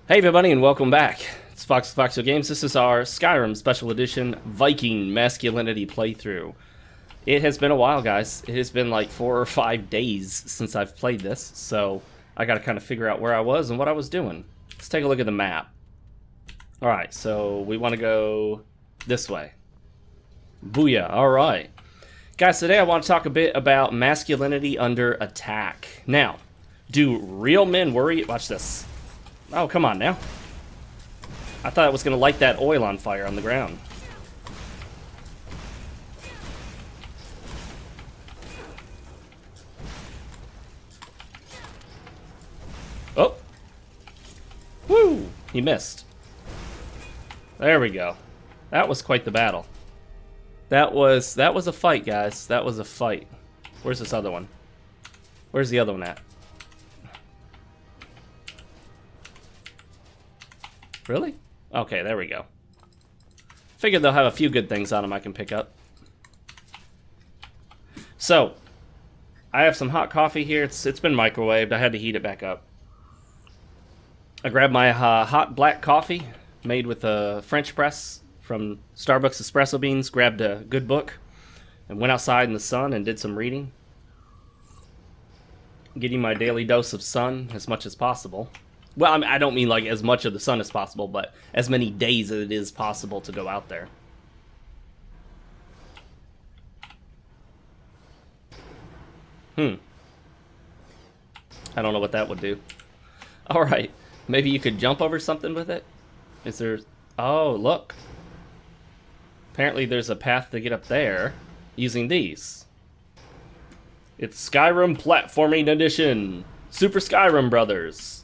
Hey everybody and welcome back. It's FoxeoGames. This is our Skyrim Special Edition Viking Masculinity playthrough. It has been a while, guys. It has been like 4 or 5 days since I've played this, so I gotta kind of figure out where I was and what I was doing. Let's take a look at the map. Alright, so we want to go this way. Booyah, alright. Guys, today I want to talk a bit about masculinity under attack. Now, do real men worry? Watch this. Oh, come on now. I thought I was going to light that oil on fire on the ground. Oh. Woo! He missed. There we go. That was quite the battle. That was a fight, guys. That was a fight. Where's this other one? Where's the other one at? Really? Okay, there we go. Figured they'll have a few good things on them I can pick up. So, I have some hot coffee here. It's been microwaved. I had to heat it back up. I grabbed my hot black coffee made with a French press from Starbucks espresso beans. Grabbed a good book and went outside in the sun and did some reading. Getting my daily dose of sun as much as possible. Well, I mean, I don't mean like as much of the sun as possible, but as many days as it is possible to go out there. I don't know what that would do. Alright, maybe you could jump over something with it? Is there... Oh, look. Apparently there's a path to get up there using these. It's Skyrim Platforming Edition! Super Skyrim Brothers!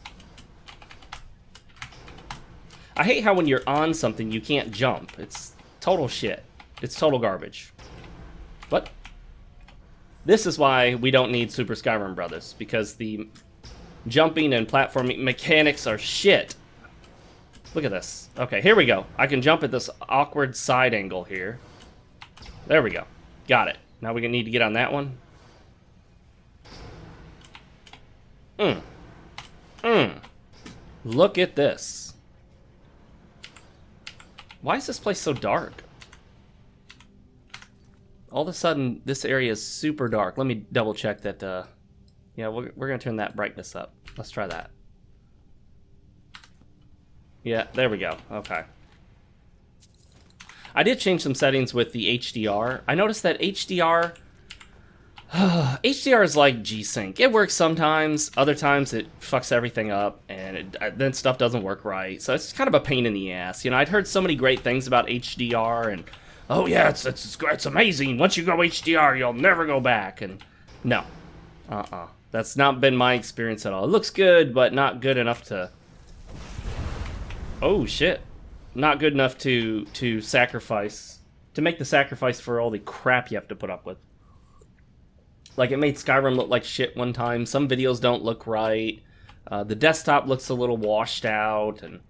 I hate how when you're on something you can't jump. It's total shit. It's total garbage. But this is why we don't need Super Skyrim Brothers, because the jumping and platforming mechanics are shit. Look at this. Okay, here we go. I can jump at this awkward side angle here. There we go. Got it. Now we need to get on that one. Look at this. Why is this place so dark? All of a sudden, this area is super dark. Let me double check that, yeah, we're going to turn that brightness up. Let's try that. Yeah, there we go. Okay. I did change some settings with the HDR. I noticed that HDR... HDR is like G-Sync. It works sometimes, other times it fucks everything up, and then stuff doesn't work right. So it's kind of a pain in the ass. You know, I'd heard so many great things about HDR, and oh yeah, it's amazing. Once you go HDR, you'll never go back. And no, that's not been my experience at all. It looks good, but not good enough to. Oh shit, not good enough to sacrifice, to make the sacrifice for all the crap you have to put up with. Like, it made Skyrim look like shit one time. Some videos don't look right. The desktop looks a little washed out. And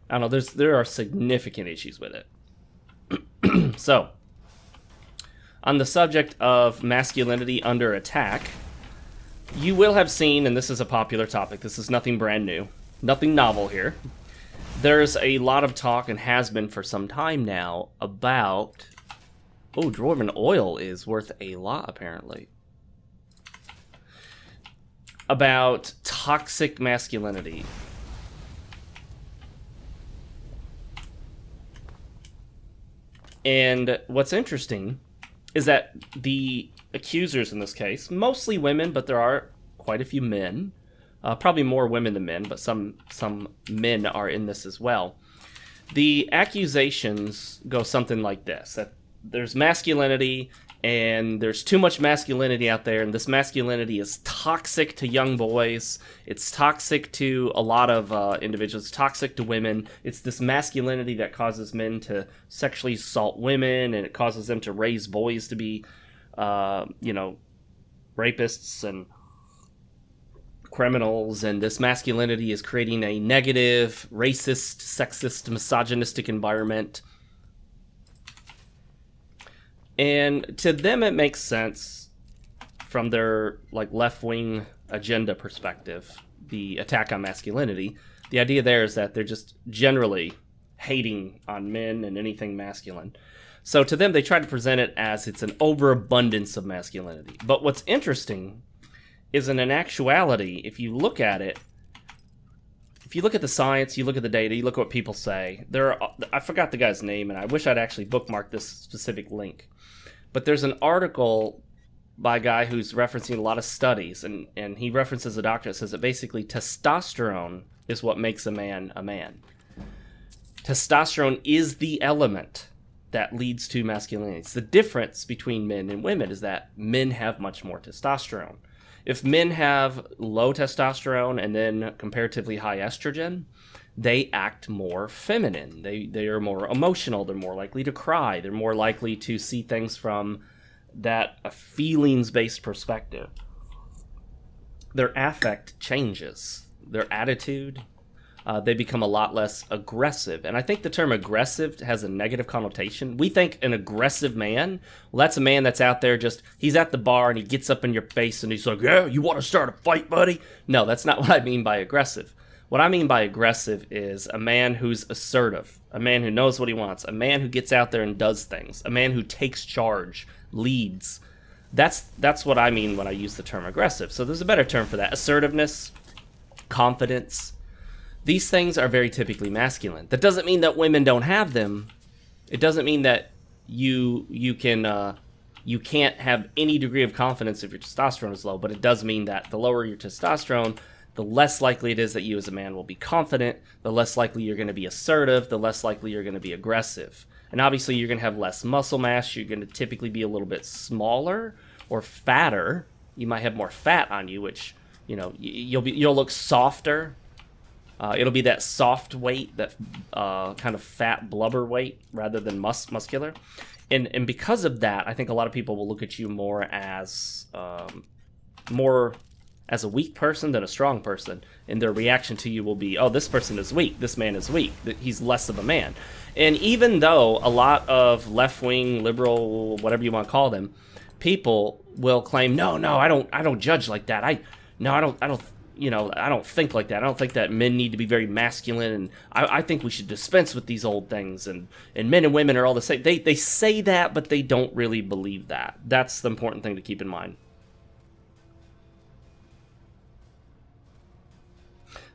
I don't know, there are significant issues with it. So, on the subject of masculinity under attack, you will have seen, and this is a popular topic, this is nothing brand new, nothing novel here. There's a lot of talk, and has been for some time now, about... Oh, Dwarven oil is worth a lot, apparently. About toxic masculinity. And what's interesting is that the accusers in this case, mostly women, but there are quite a few men, probably more women than men, but some men are in this as well. The accusations go something like this, that there's masculinity, and there's too much masculinity out there, and this masculinity is toxic to young boys. It's toxic to a lot of individuals. It's toxic to women. It's this masculinity that causes men to sexually assault women, and it causes them to raise boys to be, you know, rapists and criminals. And this masculinity is creating a negative, racist, sexist, misogynistic environment. And to them, it makes sense from their like left-wing agenda perspective, the attack on masculinity. The idea there is that they're just generally hating on men and anything masculine. So to them, they try to present it as it's an overabundance of masculinity. But what's interesting is in actuality, if you look at it, if you look at the science, you look at the data, you look at what people say, I forgot the guy's name, and I wish I'd actually bookmarked this specific link. But there's an article by a guy who's referencing a lot of studies, and he references a doctor that says that basically testosterone is what makes a man a man. Testosterone is the element that leads to masculinity. It's the difference between men and women is that men have much more testosterone. If men have low testosterone and then comparatively high estrogen, they act more feminine. They are more emotional. They're more likely to cry. They're more likely to see things from that a feelings-based perspective. Their affect changes. Their attitude, they become a lot less aggressive. And I think the term aggressive has a negative connotation. We think an aggressive man, well, that's a man that's out there he's at the bar and he gets up in your face and he's like, yeah, you want to start a fight, buddy? No, that's not what I mean by aggressive. What I mean by aggressive is a man who's assertive, a man who knows what he wants, a man who gets out there and does things, a man who takes charge, leads. That's what I mean when I use the term aggressive. So there's a better term for that. Assertiveness, confidence. These things are very typically masculine. That doesn't mean that women don't have them. It doesn't mean that you can't have any degree of confidence if your testosterone is low, but it does mean that the lower your testosterone, the less likely it is that you as a man will be confident, the less likely you're going to be assertive, the less likely you're going to be aggressive. And obviously you're going to have less muscle mass, you're going to typically be a little bit smaller or fatter. You might have more fat on you, which, you'll look softer. It'll be that soft weight, that kind of fat blubber weight rather than muscular. And because of that, I think a lot of people will look at you more as a weak person than a strong person. And their reaction to you will be, oh, this person is weak. This man is weak. He's less of a man. And even though a lot of left-wing, liberal, whatever you want to call them, people will claim, no, I don't judge like that. I don't think like that. I don't think that men need to be very masculine, and I think we should dispense with these old things, and men and women are all the same. They say that, but they don't really believe that. That's the important thing to keep in mind.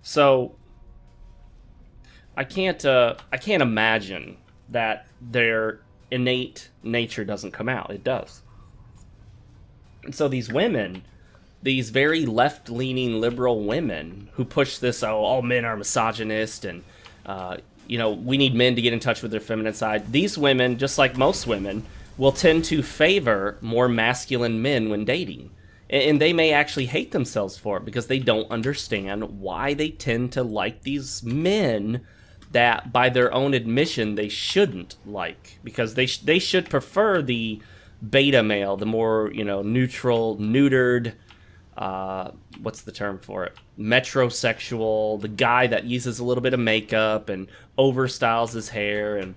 So I can't imagine that their innate nature doesn't come out. It does. And so these women, these very left-leaning liberal women who push this, all men are misogynist and, we need men to get in touch with their feminine side. These women, just like most women, will tend to favor more masculine men when dating. And they may actually hate themselves for it because they don't understand why they tend to like these men that, by their own admission, they shouldn't like. Because they should prefer the beta male, the more, neutral, neutered, what's the term for it? Metrosexual, the guy that uses a little bit of makeup and overstyles his hair, and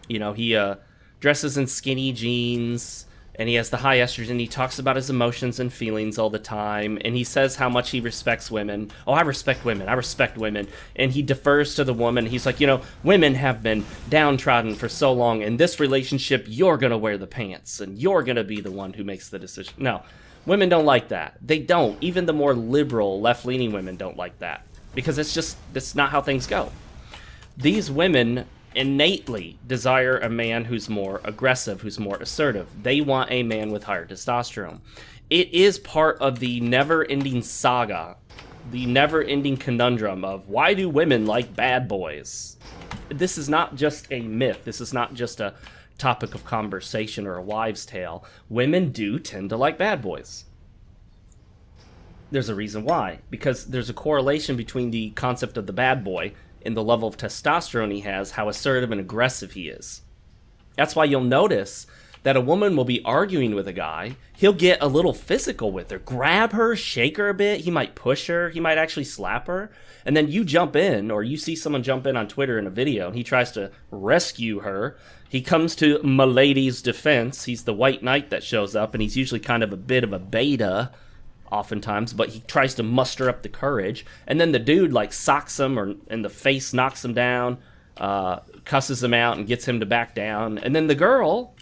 he dresses in skinny jeans, and he has the high estrogen. He talks about his emotions and feelings all the time, and he says how much he respects women. Oh, I respect women. And he defers to the woman. He's like, women have been downtrodden for so long. In this relationship, you're going to wear the pants, and you're going to be the one who makes the decision. No, women don't like that. They don't. Even the more liberal, left-leaning women don't like that, because it's not how things go. These women innately desire a man who's more aggressive, who's more assertive. They want a man with higher testosterone. It is part of the never-ending saga, the never-ending conundrum of why do women like bad boys? This is not just a myth. This is not just a topic of conversation or a wives' tale. Women do tend to like bad boys. There's a reason why. Because there's a correlation between the concept of the bad boy and the level of testosterone he has, how assertive and aggressive he is. That's why you'll notice that a woman will be arguing with a guy. He'll get a little physical with her, grab her, shake her a bit. He might push her. He might actually slap her. And then you jump in, or you see someone jump in on Twitter in a video, and he tries to rescue her. He comes to Milady's defense. He's the white knight that shows up, and he's usually kind of a bit of a beta oftentimes, but he tries to muster up the courage, and then the dude like socks him or in the face, knocks him down, cusses him out and gets him to back down. And then the girl,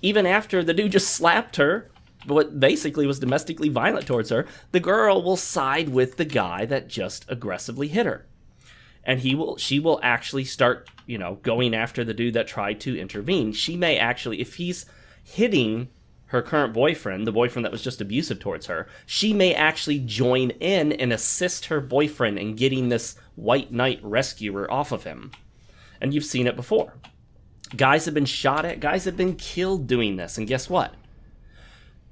even after the dude just slapped her, what basically was domestically violent towards her, the girl will side with the guy that just aggressively hit her. And she will actually start, you know, going after the dude that tried to intervene. She may actually, if he's hitting her current boyfriend, the boyfriend that was just abusive towards her, she may actually join in and assist her boyfriend in getting this white knight rescuer off of him. And you've seen it before. Guys have been shot at, guys have been killed doing this, and guess what?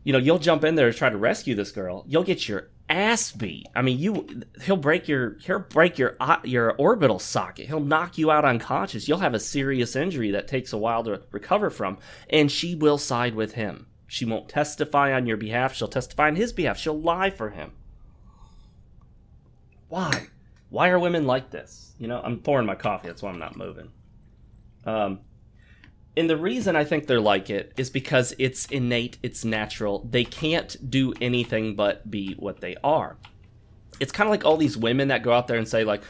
You know, you'll jump in there to try to rescue this girl, you'll get your ass beat. I mean, he'll break your orbital socket. He'll knock you out unconscious. You'll have a serious injury that takes a while to recover from, and she will side with him. She won't testify on your behalf. She'll testify on his behalf. She'll lie for him. Why? Why are women like this? You know, I'm pouring my coffee. That's why I'm not moving. And the reason I think they're like it is because it's innate, it's natural. They can't do anything but be what they are. It's kind of like all these women that go out there and say, like,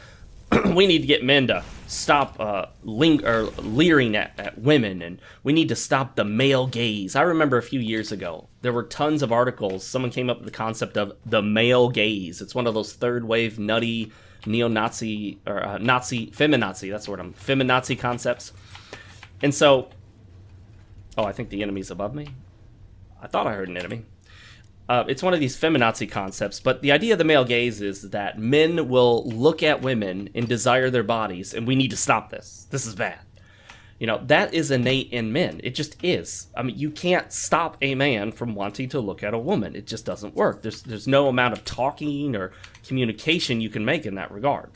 we need to get men to stop leering at women, and we need to stop the male gaze. I remember a few years ago, there were tons of articles. Someone came up with the concept of the male gaze. It's one of those third wave nutty neo-Nazi or Nazi, feminazi, that's the word, feminazi concepts. And so, oh, I think the enemy's above me. I thought I heard an enemy. It's one of these feminazi concepts, but the idea of the male gaze is that men will look at women and desire their bodies, and we need to stop this. This is bad. You know, that is innate in men. It just is. I mean, you can't stop a man from wanting to look at a woman. It just doesn't work. There's no amount of talking or communication you can make in that regard.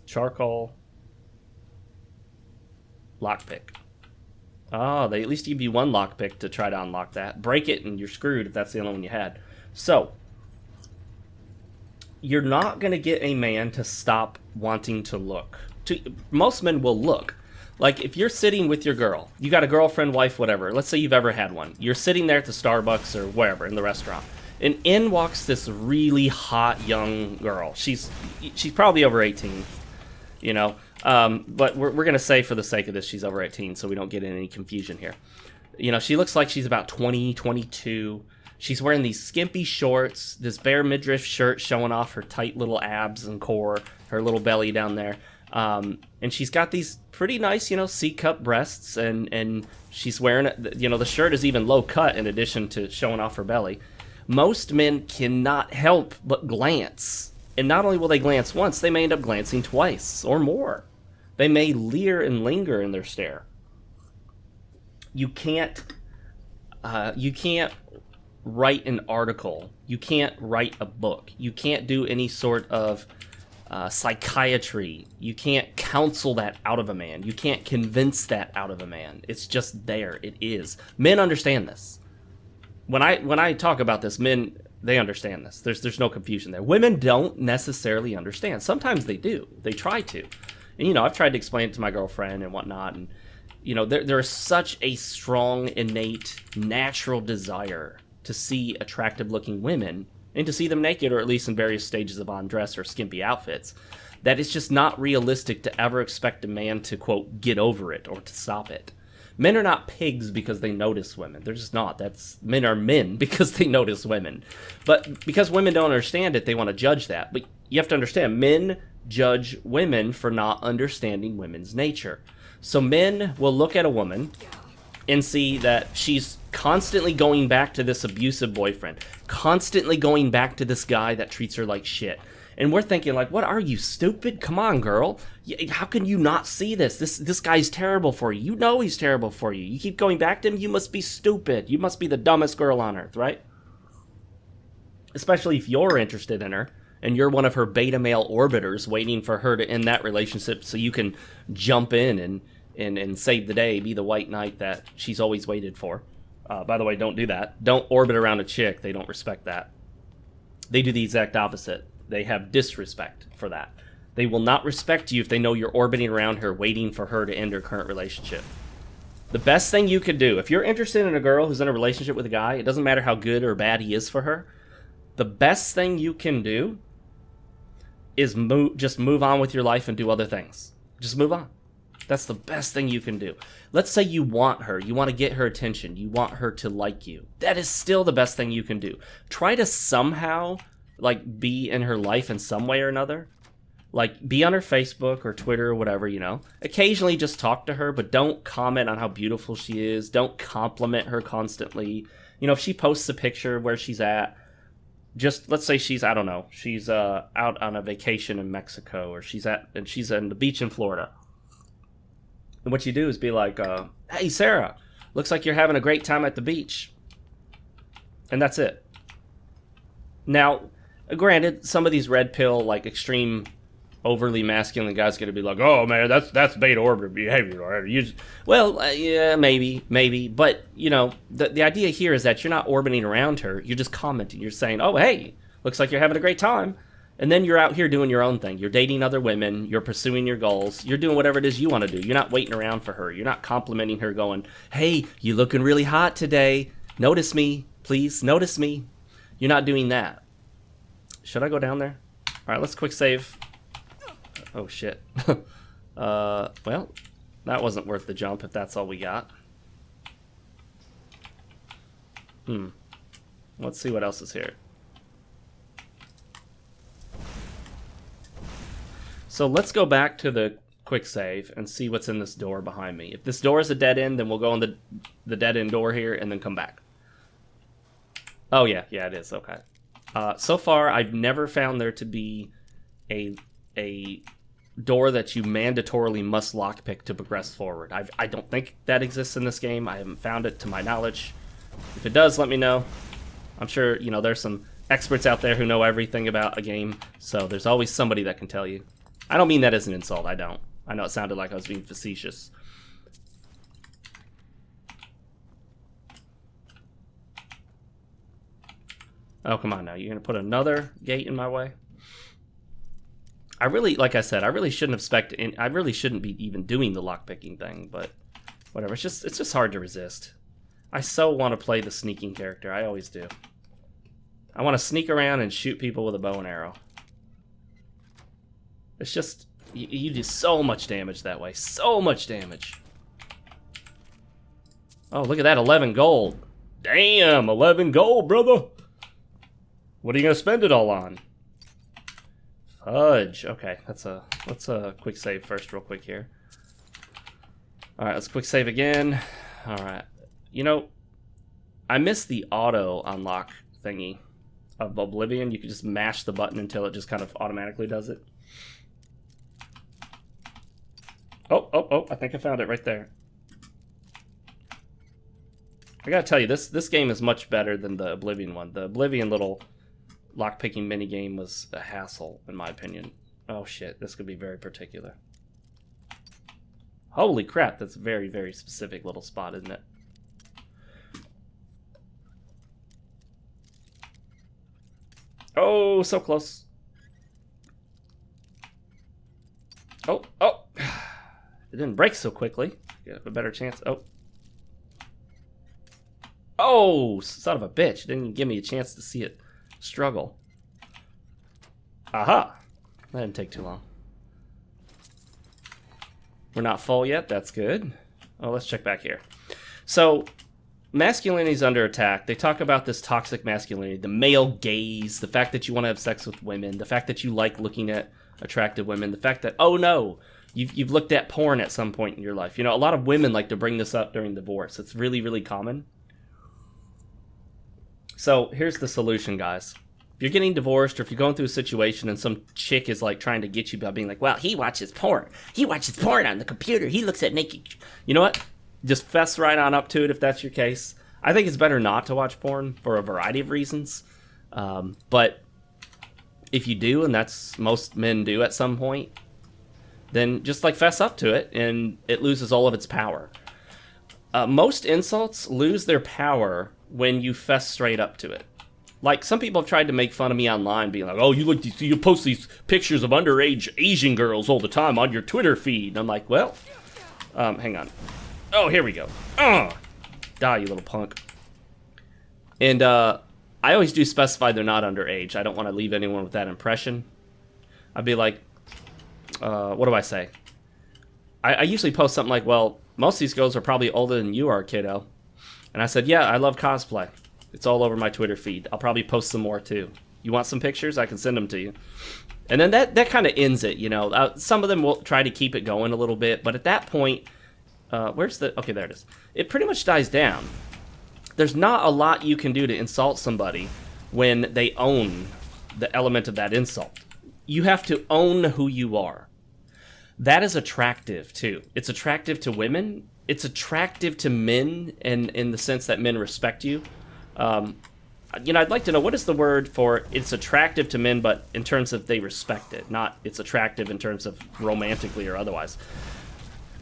Charcoal. Lockpick. Oh, they at least give you one lockpick to try to unlock that. Break it and you're screwed if that's the only one you had. So, you're not going to get a man to stop wanting to look. Most men will look. Like, if you're sitting with your girl, you got a girlfriend, wife, whatever. Let's say you've ever had one. You're sitting there at the Starbucks or wherever in the restaurant. And in walks this really hot young girl. She's probably over 18, you know. But we're going to say for the sake of this, she's over 18, so we don't get in any confusion here. You know, she looks like she's about 20, 22. She's wearing these skimpy shorts, this bare midriff shirt showing off her tight little abs and core, her little belly down there. And she's got these pretty nice, you know, C-cup breasts, and she's wearing, you know, the shirt is even low cut in addition to showing off her belly. Most men cannot help but glance. And not only will they glance once, they may end up glancing twice or more. They may leer and linger in their stare. You can't write an article. You can't write a book. You can't do any sort of psychiatry. You can't counsel that out of a man. You can't convince that out of a man. It's just there. It is. Men understand this. When I talk about this, men, they understand this. There's no confusion there. Women don't necessarily understand. Sometimes they do. They try to. And, you know, I've tried to explain it to my girlfriend and whatnot. And, you know, there is such a strong, innate, natural desire to see attractive-looking women and to see them naked, or at least in various stages of undress or skimpy outfits, that it's just not realistic to ever expect a man to, quote, get over it or to stop it. Men are not pigs because they notice women. They're just not. Men are men because they notice women. But because women don't understand it, they want to judge that. But you have to understand, men judge women for not understanding women's nature. So men will look at a woman and see that she's constantly going back to this abusive boyfriend, constantly going back to this guy that treats her like shit. And we're thinking, like, what are you, stupid? Come on, girl. How can you not see this? This guy's terrible for you. You know he's terrible for you. You keep going back to him, you must be stupid. You must be the dumbest girl on earth, right? Especially if you're interested in her and you're one of her beta male orbiters waiting for her to end that relationship so you can jump in and save the day, be the white knight that she's always waited for. By the way, don't do that. Don't orbit around a chick. They don't respect that. They do the exact opposite. They have disrespect for that. They will not respect you if they know you're orbiting around her waiting for her to end her current relationship. The best thing you could do, if you're interested in a girl who's in a relationship with a guy, it doesn't matter how good or bad he is for her, the best thing you can do is just move on with your life and do other things. Just move on. That's the best thing you can do. Let's say you want her. You want to get her attention. You want her to like you. That is still the best thing you can do. Try to somehow, like, be in her life in some way or another. Like, be on her Facebook or Twitter or whatever, you know. Occasionally just talk to her, but don't comment on how beautiful she is. Don't compliment her constantly. You know, if she posts a picture where she's at, just, let's say she's, I don't know, she's out on a vacation in Mexico, or she's on the beach in Florida. And what you do is be like, hey, Sarah, looks like you're having a great time at the beach. And that's it. Now, granted, some of these red pill, like, extreme, overly masculine guys going to be like, oh, man, that's beta orbiter behavior. Yeah, maybe. But, you know, the idea here is that you're not orbiting around her. You're just commenting. You're saying, oh, hey, looks like you're having a great time. And then you're out here doing your own thing. You're dating other women. You're pursuing your goals. You're doing whatever it is you want to do. You're not waiting around for her. You're not complimenting her going, hey, you looking really hot today. Notice me. Please notice me. You're not doing that. Should I go down there? All right, let's quick save. Oh, shit. Well, that wasn't worth the jump if that's all we got. Let's see what else is here. So let's go back to the quick save and see what's in this door behind me. If this door is a dead end, then we'll go in the dead end door here and then come back. Oh, yeah, it is. Okay. So far, I've never found there to be a door that you mandatorily must lockpick to progress forward. I don't think that exists in this game. I haven't found it to my knowledge. If it does, let me know. I'm sure, you know, there's some experts out there who know everything about a game, so there's always somebody that can tell you. I don't mean that as an insult. I don't. I know it sounded like I was being facetious. Oh, come on now. You're going to put another gate in my way? I really, like I said, I really shouldn't I really shouldn't be even doing the lockpicking thing, but whatever. It's just hard to resist. I so want to play the sneaking character. I always do. I want to sneak around and shoot people with a bow and arrow. It's just, you do so much damage that way. So much damage. Oh, look at that, 11 gold. Damn, 11 gold, brother. What are you going to spend it all on? Fudge. Okay, let's a quick save first real quick here. Alright, let's quick save again. Alright. You know, I missed the auto unlock thingy of Oblivion. You could just mash the button until it just kind of automatically does it. Oh, I think I found it right there. I gotta tell you, this game is much better than the Oblivion one. The Oblivion little lockpicking minigame was a hassle, in my opinion. Oh shit, this could be very particular. Holy crap, that's a very, very specific little spot, isn't it? Oh, so close. Oh. It didn't break so quickly. Get a better chance. Oh, son of a bitch. Didn't even give me a chance to see it struggle. Aha. That didn't take too long. We're not full yet. That's good. Oh, let's check back here. So, masculinity is under attack. They talk about this toxic masculinity, the male gaze, the fact that you want to have sex with women, the fact that you like looking at attractive women, the fact that, oh no, you've looked at porn at some point in your life. You know, a lot of women like to bring this up during divorce. It's really, really common. So here's the solution, guys. If you're getting divorced, or if you're going through a situation and some chick is like trying to get you by being like, well, he watches porn. He watches porn on the computer. He looks at naked. You know what? Just fess right on up to it if that's your case. I think it's better not to watch porn for a variety of reasons. But if you do, and that's most men do at some point, then just like fess up to it and it loses all of its power. Most insults lose their power when you fess straight up to it. Like, some people have tried to make fun of me online, being like, oh, you post these pictures of underage Asian girls all the time on your Twitter feed. And I'm like, well, hang on. Oh, here we go. Die, you little punk. And I always do specify they're not underage. I don't want to leave anyone with that impression. I'd be like, what do I say? I usually post something like, well, most of these girls are probably older than you are, kiddo. And I said, yeah, I love cosplay. It's all over my Twitter feed. I'll probably post some more, too. You want some pictures? I can send them to you. And then that kind of ends it, you know. Some of them will try to keep it going a little bit, but at that point, where's the... Okay, there it is. It pretty much dies down. There's not a lot you can do to insult somebody when they own the element of that insult. You have to own who you are. That is attractive, too. It's attractive to women. It's attractive to men in the sense that men respect you. You know, I'd like to know, what is the word for it's attractive to men, but in terms of they respect it, not it's attractive in terms of romantically or otherwise.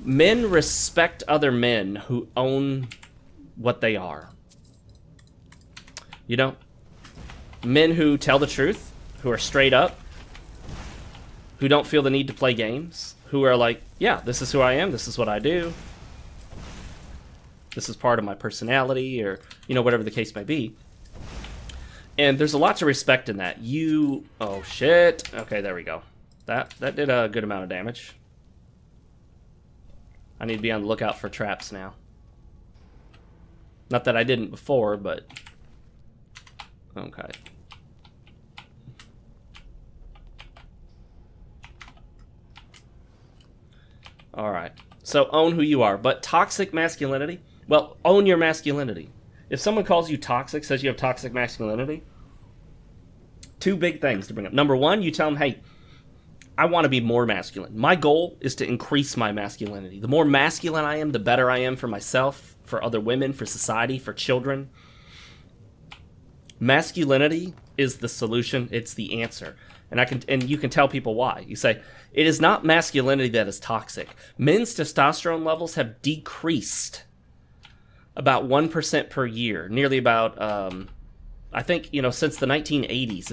Men respect other men who own what they are. You know, men who tell the truth, who are straight up, who don't feel the need to play games, who are like, yeah, this is who I am, this is what I do, this is part of my personality, or, you know, whatever the case may be. And there's a lot to respect in that. Oh shit. Okay, there we go. That did a good amount of damage. I need to be on the lookout for traps now. Not that I didn't before, but... Okay. Alright. So, own who you are. But toxic masculinity? Well, own your masculinity. If someone calls you toxic, says you have toxic masculinity, two big things to bring up. Number one, you tell them, hey, I want to be more masculine. My goal is to increase my masculinity. The more masculine I am, the better I am for myself, for other women, for society, for children. Masculinity is the solution. It's the answer. And you can tell people why. You say, it is not masculinity that is toxic. Men's testosterone levels have decreased about 1% per year, nearly about, I think, you know, since the 1980s,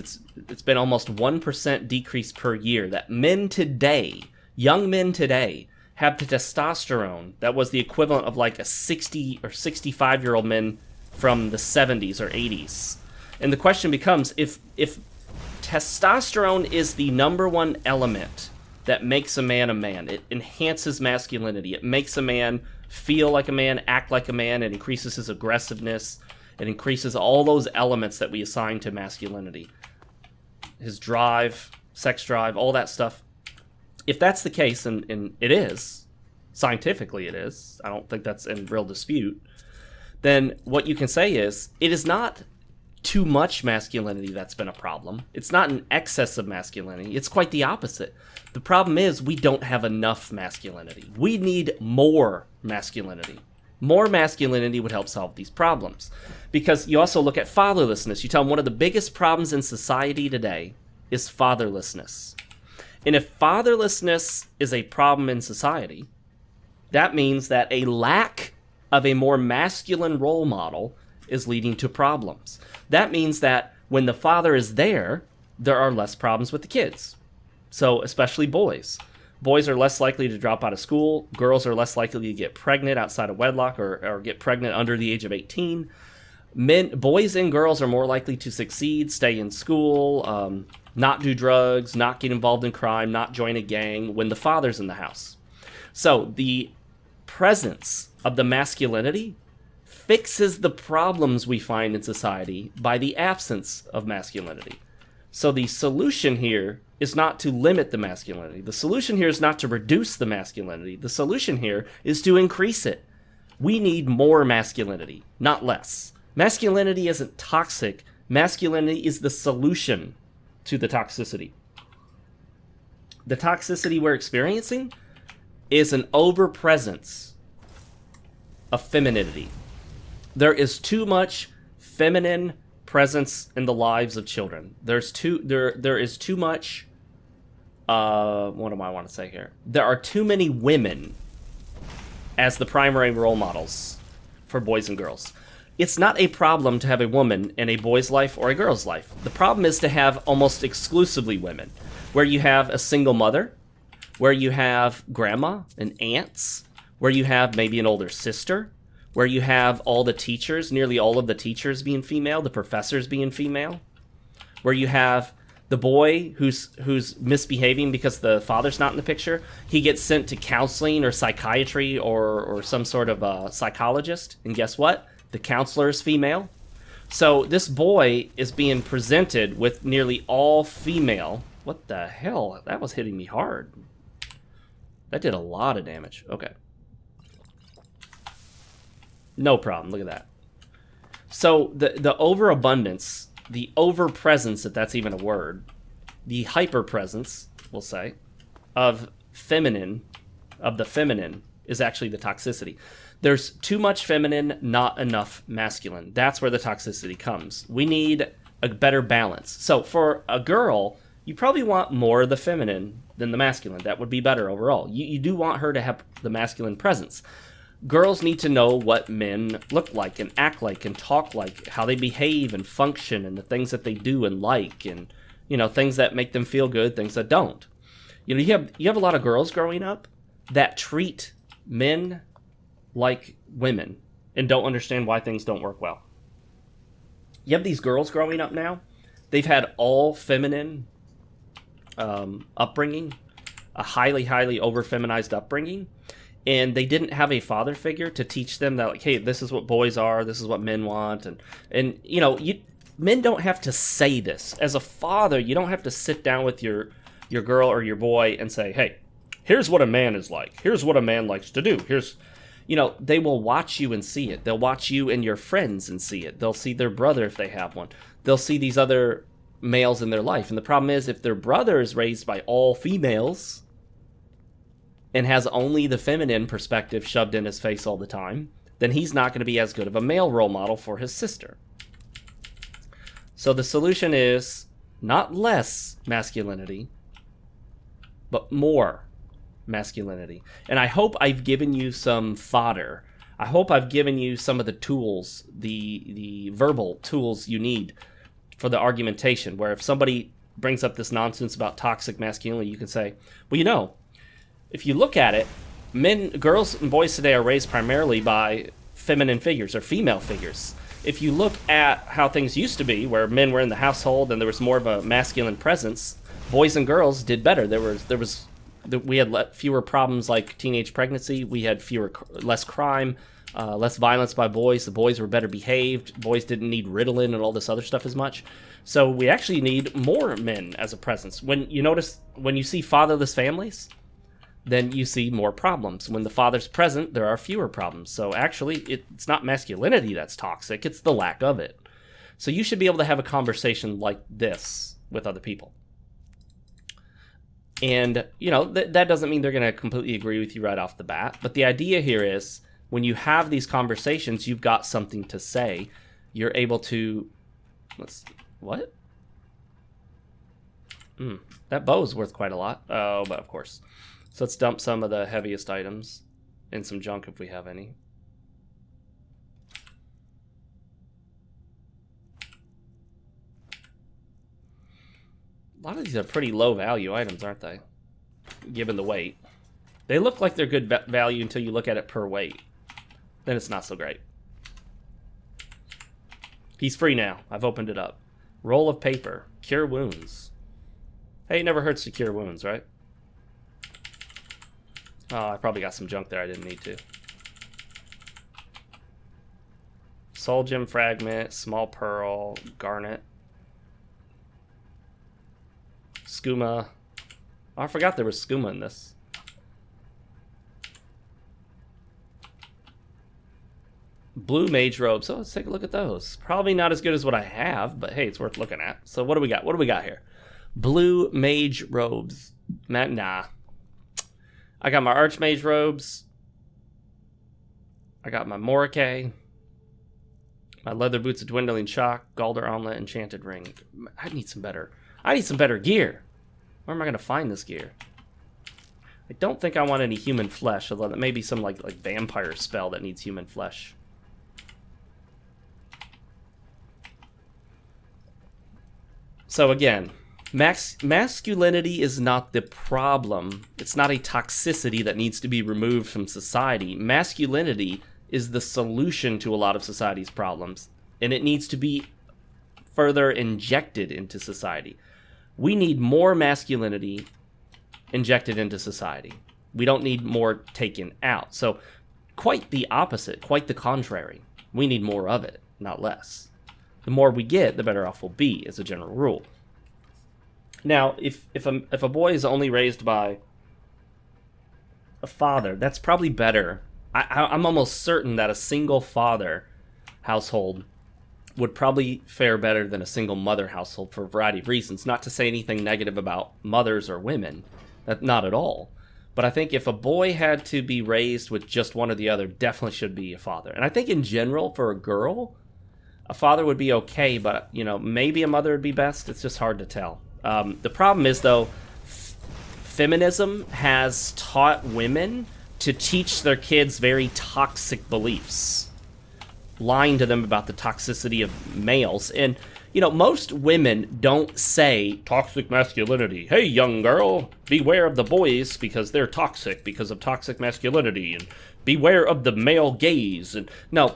it's been almost 1% decrease per year. That men today, young men today, have the testosterone that was the equivalent of like a 60 or 65-year-old men from the 70s or 80s. And the question becomes, if testosterone is the number one element that makes a man, it enhances masculinity, it makes a man feel like a man, act like a man, it increases his aggressiveness, it increases all those elements that we assign to masculinity. His drive, sex drive, all that stuff. If that's the case, and it is, scientifically it is, I don't think that's in real dispute, then what you can say is, it is not too much masculinity that's been a problem. It's not an excess of masculinity. It's quite the opposite. The problem is we don't have enough masculinity. We need more masculinity. More masculinity would help solve these problems. Because you also look at fatherlessness. You tell them one of the biggest problems in society today is fatherlessness. And if fatherlessness is a problem in society, that means that a lack of a more masculine role model is leading to problems. That means that when the father is there are less problems with the kids. So, especially boys. Boys are less likely to drop out of school. Girls are less likely to get pregnant outside of wedlock or get pregnant under the age of 18. Boys and girls are more likely to succeed, stay in school, not do drugs, not get involved in crime, not join a gang when the father's in the house. So, the presence of the masculinity fixes the problems we find in society by the absence of masculinity. So the solution here is not to limit the masculinity. The solution here is not to reduce the masculinity. The solution here is to increase it. We need more masculinity, not less. Masculinity isn't toxic. Masculinity is the solution to the toxicity. The toxicity we're experiencing is an overpresence of femininity. There is too much feminine presence in the lives of children. There is too much, what do I want to say here? There are too many women as the primary role models for boys and girls. It's not a problem to have a woman in a boy's life or a girl's life. The problem is to have almost exclusively women, where you have a single mother, where you have grandma and aunts, where you have maybe an older sister, where you have all the teachers, nearly all of the teachers being female, the professors being female, where you have the boy who's misbehaving because the father's not in the picture. He gets sent to counseling or psychiatry or some sort of a psychologist. And guess what? The counselor is female. So this boy is being presented with nearly all female. What the hell? That was hitting me hard. That did a lot of damage. Okay. No problem. Look at that. So the overabundance, the overpresence, if that's even a word, the hyperpresence, we'll say, of the feminine is actually the toxicity. There's too much feminine, not enough masculine. That's where the toxicity comes. We need a better balance. So for a girl, you probably want more of the feminine than the masculine. That would be better overall. You do want her to have the masculine presence. Girls need to know what men look like and act like and talk like, how they behave and function, and the things that they do and like, and things that make them feel good, things that don't. You have a lot of girls growing up that treat men like women and don't understand why things don't work well. You have these girls growing up now. They've had all feminine upbringing, a highly, highly over-feminized upbringing, and they didn't have a father figure to teach them that, like, hey, this is what boys are, this is what men want, and men don't have to say this. As a father, you don't have to sit down with your girl or your boy and say, hey, here's what a man is like. Here's what a man likes to do. They will watch you and see it. They'll watch you and your friends and see it. They'll see their brother if they have one. They'll see these other males in their life. And the problem is, if their brother is raised by all females and has only the feminine perspective shoved in his face all the time, then he's not going to be as good of a male role model for his sister. So the solution is not less masculinity, but more masculinity. And I hope I've given you some fodder. I hope I've given you some of the tools, the verbal tools you need for the argumentation, where if somebody brings up this nonsense about toxic masculinity, you can say, well, if you look at it, girls and boys today are raised primarily by feminine figures or female figures. If you look at how things used to be, where men were in the household and there was more of a masculine presence, boys and girls did better. We had fewer problems like teenage pregnancy. We had less crime, less violence by boys. The boys were better behaved. Boys didn't need Ritalin and all this other stuff as much. So we actually need more men as a presence. When you see fatherless families, then you see more problems. When the father's present, there are fewer problems. So actually, it's not masculinity that's toxic, it's the lack of it. So you should be able to have a conversation like this with other people. And, that doesn't mean they're going to completely agree with you right off the bat. But the idea here is, when you have these conversations, you've got something to say. You're able to... What? That bow is worth quite a lot. Oh, but of course. So let's dump some of the heaviest items and some junk if we have any. A lot of these are pretty low value items, aren't they? Given the weight. They look like they're good value until you look at it per weight. Then it's not so great. He's free now. I've opened it up. Roll of paper. Cure wounds. Hey, it never hurts to cure wounds, right? Oh, I probably got some junk there I didn't need to. Soul gem fragment, small pearl, garnet. Skooma. Oh, I forgot there was skooma in this. Blue mage robes. So let's take a look at those. Probably not as good as what I have, but hey, it's worth looking at. So what do we got? What do we got here? Blue mage robes. Nah. I got my archmage robes. I got my Morike. My leather boots of dwindling shock. Galder omelet, enchanted ring. I need some better gear. Where am I going to find this gear? I don't think I want any human flesh, although that may be some like vampire spell that needs human flesh. So again, Masculinity is not the problem. It's not a toxicity that needs to be removed from society. Masculinity is the solution to a lot of society's problems, and it needs to be further injected into society. We need more masculinity injected into society. We don't need more taken out. So quite the opposite, quite the contrary. We need more of it, not less. The more we get, the better off we'll be, as a general rule. Now, if a boy is only raised by a father, that's probably better. I'm almost certain that a single father household would probably fare better than a single mother household for a variety of reasons. Not to say anything negative about mothers or women, not at all. But I think if a boy had to be raised with just one or the other, definitely should be a father. And I think in general, for a girl, a father would be okay, but maybe a mother would be best. It's just hard to tell. The problem is, though, feminism has taught women to teach their kids very toxic beliefs, lying to them about the toxicity of males. And, most women don't say toxic masculinity. Hey, young girl, beware of the boys because they're toxic because of toxic masculinity, and beware of the male gaze. And no,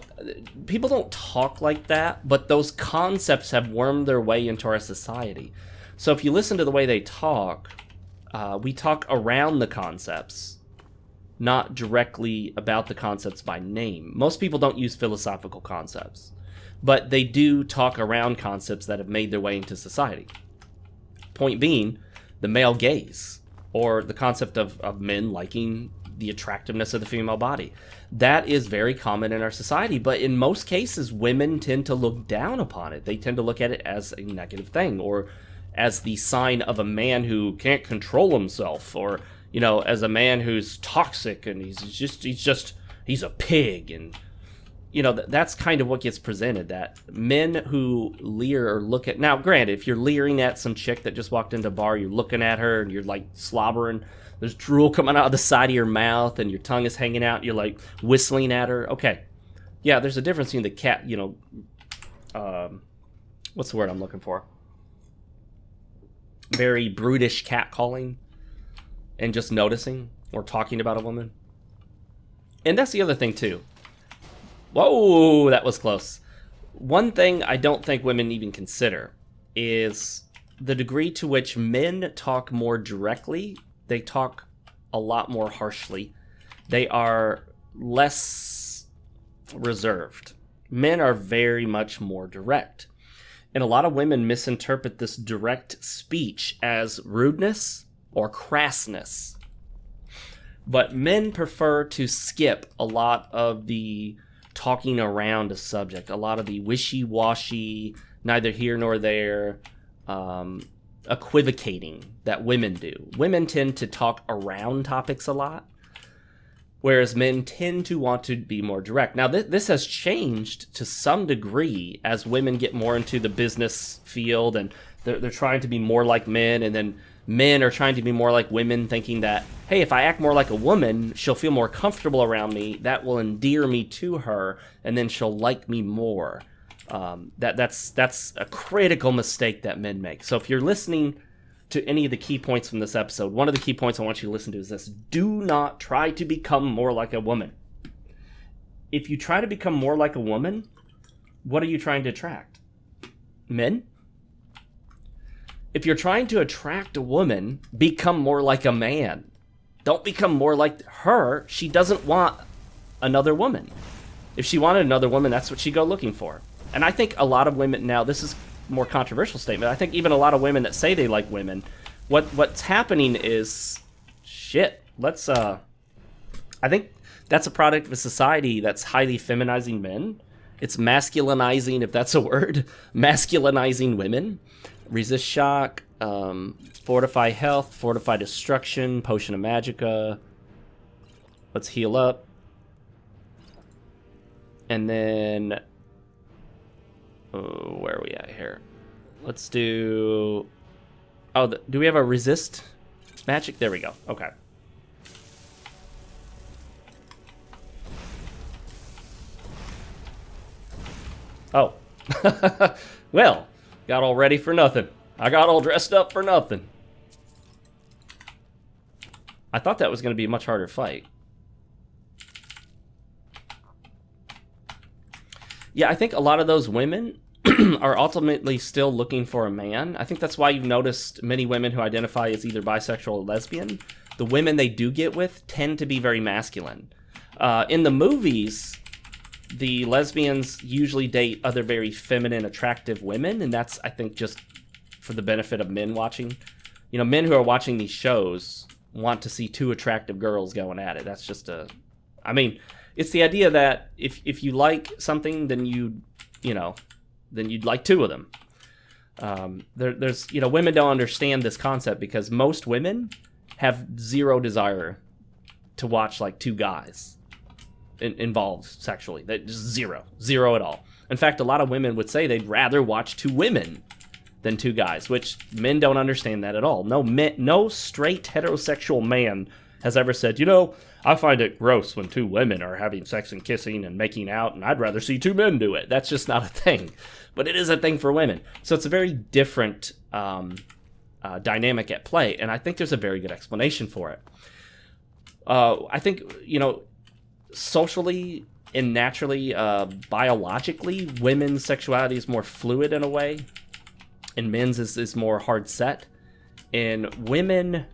people don't talk like that, but those concepts have wormed their way into our society. So if you listen to the way they talk, we talk around the concepts, not directly about the concepts by name. Most people don't use philosophical concepts, but they do talk around concepts that have made their way into society. Point being, the male gaze, or the concept of men liking the attractiveness of the female body. That is very common in our society, but in most cases, women tend to look down upon it. They tend to look at it as a negative thing, or as the sign of a man who can't control himself, or as a man who's toxic and he's a pig. And that's kind of what gets presented, that men who leer or look at, now granted, if you're leering at some chick that just walked into a bar, you're looking at her and you're like slobbering, there's drool coming out of the side of your mouth and your tongue is hanging out, you're like whistling at her, okay, yeah, there's a difference between the cat, what's the word I'm looking for, very brutish catcalling and just noticing or talking about a woman. And that's the other thing too. Whoa, that was close. One thing I don't think women even consider is the degree to which men talk more directly. They talk a lot more harshly. They are less reserved. Men are very much more direct. And a lot of women misinterpret this direct speech as rudeness or crassness. But men prefer to skip a lot of the talking around a subject, a lot of the wishy-washy, neither here nor there, equivocating that women do. Women tend to talk around topics a lot, whereas men tend to want to be more direct. Now, this has changed to some degree as women get more into the business field, and they're trying to be more like men, and then men are trying to be more like women, thinking that, hey, if I act more like a woman, she'll feel more comfortable around me, that will endear me to her, and then she'll like me more. That's a critical mistake that men make. So if you're listening to any of the key points from this episode, one of the key points I want you to listen to is this: do not try to become more like a woman. If you try to become more like a woman, what are you trying to attract? Men? If you're trying to attract a woman, become more like a man. Don't become more like her. She doesn't want another woman. If she wanted another woman, that's what she'd go looking for. And I think a lot of women, now this is a more controversial statement, I think even a lot of women that say they like women, what's happening is, shit, I think that's a product of a society that's highly feminizing men. It's masculinizing, if that's a word, masculinizing women. Resist shock, fortify health, fortify destruction, potion of magicka. Let's heal up. And then, where are we at here? Let's do, do we have a resist magic? There we go, okay. Oh, well, got all ready for nothing. I got all dressed up for nothing. I thought that was going to be a much harder fight. Yeah, I think a lot of those women are ultimately still looking for a man. I think that's why you've noticed many women who identify as either bisexual or lesbian, the women they do get with tend to be very masculine. In the movies, the lesbians usually date other very feminine, attractive women, and that's, I think, just for the benefit of men watching. You know, men who are watching these shows want to see two attractive girls going at it. That's just I mean, it's the idea that if you like something, then then you'd like two of them. There's women don't understand this concept because most women have zero desire to watch like two guys involved sexually. That just zero at all. In fact, a lot of women would say they'd rather watch two women than two guys, which men don't understand that at all. No straight heterosexual man has ever said, I find it gross when two women are having sex and kissing and making out, and I'd rather see two men do it. That's just not a thing. But it is a thing for women. So it's a very different dynamic at play, and I think there's a very good explanation for it. I think, socially and naturally, biologically, women's sexuality is more fluid in a way, and men's is more hard set. And women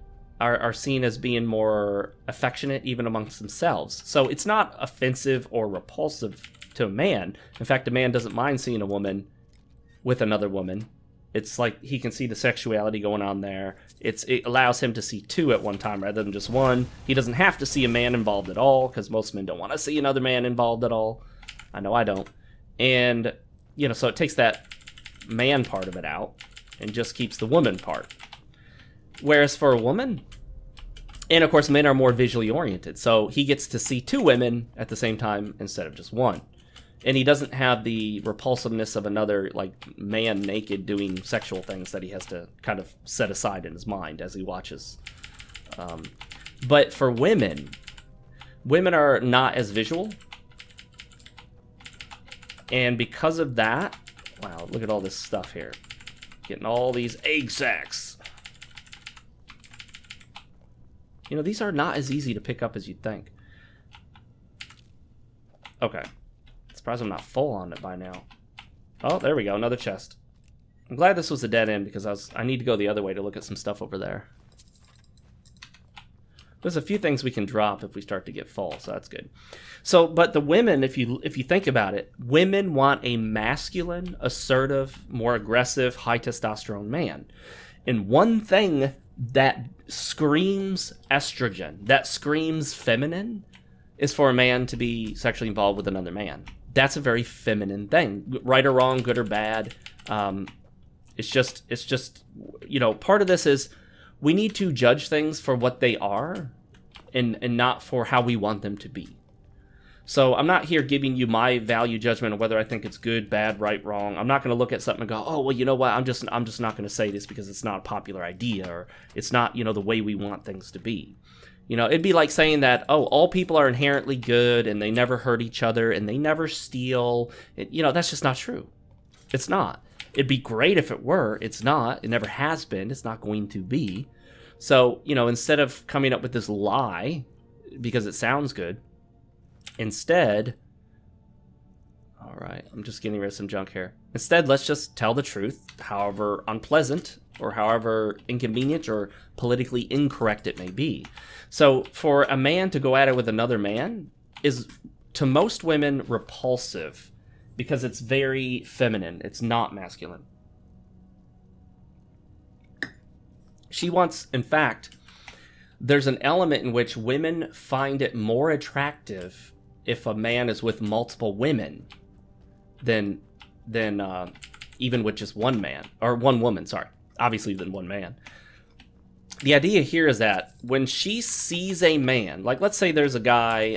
are seen as being more affectionate even amongst themselves. So it's not offensive or repulsive to a man. In fact, a man doesn't mind seeing a woman with another woman. It's like he can see the sexuality going on there. It allows him to see two at one time rather than just one. He doesn't have to see a man involved at all, because most men don't want to see another man involved at all. I know I don't. And, so it takes that man part of it out and just keeps the woman part. Whereas for a woman, and of course men are more visually oriented, so he gets to see two women at the same time instead of just one. And he doesn't have the repulsiveness of another man naked doing sexual things that he has to kind of set aside in his mind as he watches. But for women are not as visual. And because of that, wow, look at all this stuff here. Getting all these egg sacs. These are not as easy to pick up as you'd think. Okay. Surprised I'm not full on it by now. Oh, there we go. Another chest. I'm glad this was a dead end because I need to go the other way to look at some stuff over there. There's a few things we can drop if we start to get full, so that's good. So, but the women, if you think about it, women want a masculine, assertive, more aggressive, high testosterone man. And one thing that screams estrogen, that screams feminine, is for a man to be sexually involved with another man. That's a very feminine thing, right or wrong, good or bad. It's just part of this is we need to judge things for what they are and not for how we want them to be. So I'm not here giving you my value judgment of whether I think it's good, bad, right, wrong. I'm not going to look at something and go, oh, well, you know what? I'm just not going to say this because it's not a popular idea or it's not, the way we want things to be. It'd be like saying that, oh, all people are inherently good and they never hurt each other and they never steal. That's just not true. It's not. It'd be great if it were. It's not. It never has been. It's not going to be. So, instead of coming up with this lie because it sounds good, instead, all right, I'm just getting rid of some junk here. Instead, let's just tell the truth, however unpleasant or however inconvenient or politically incorrect it may be. So for a man to go at it with another man is, to most women, repulsive because it's very feminine. It's not masculine. She wants, in fact, there's an element in which women find it more attractive if a man is with multiple women than even with just one man, or one woman, sorry. Obviously than one man. The idea here is that when she sees a man, like let's say there's a guy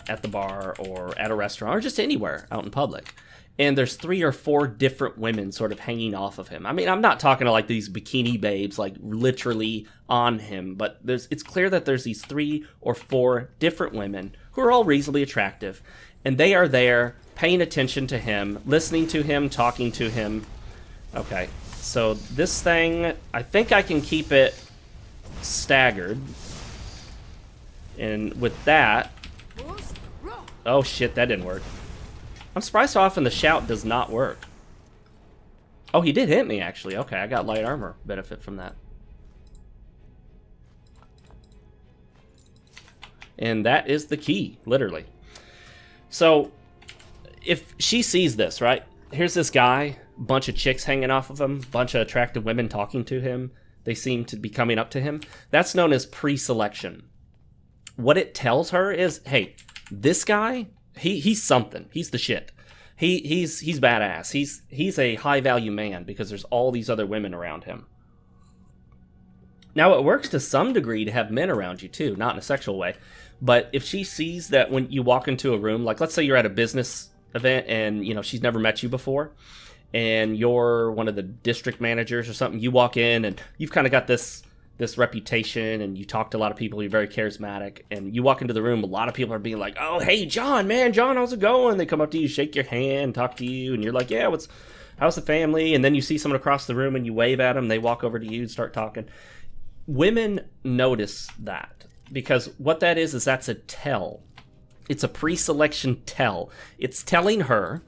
at the bar or at a restaurant or just anywhere out in public, and there's 3 or 4 different women sort of hanging off of him. I mean, I'm not talking to like these bikini babes like literally on him, but it's clear that there's these 3 or 4 different women who are all reasonably attractive, and they are there paying attention to him, listening to him, talking to him. Okay. So this thing, I think I can keep it staggered. And with that... Oh shit, that didn't work. I'm surprised how often the shout does not work. Oh, he did hit me, actually. Okay, I got light armor benefit from that. And that is the key, literally. So, if she sees this, right? Here's this guy, bunch of chicks hanging off of him, bunch of attractive women talking to him. They seem to be coming up to him. That's known as pre-selection. What it tells her is, hey, this guy, he's something. He's the shit. He's badass. He's a high-value man because there's all these other women around him. Now, it works to some degree to have men around you, too. Not in a sexual way. But if she sees that when you walk into a room, like let's say you're at a business event and, you know, she's never met you before, and you're one of the district managers or something, you walk in and you've kind of got this reputation and you talk to a lot of people, you're very charismatic, and you walk into the room, a lot of people are being like, oh, hey, John, how's it going? They come up to you, shake your hand, talk to you, and you're like, yeah, how's the family? And then you see someone across the room and you wave at them, they walk over to you and start talking. Women notice that. Because what that is that's a tell. It's a pre-selection tell. It's telling her,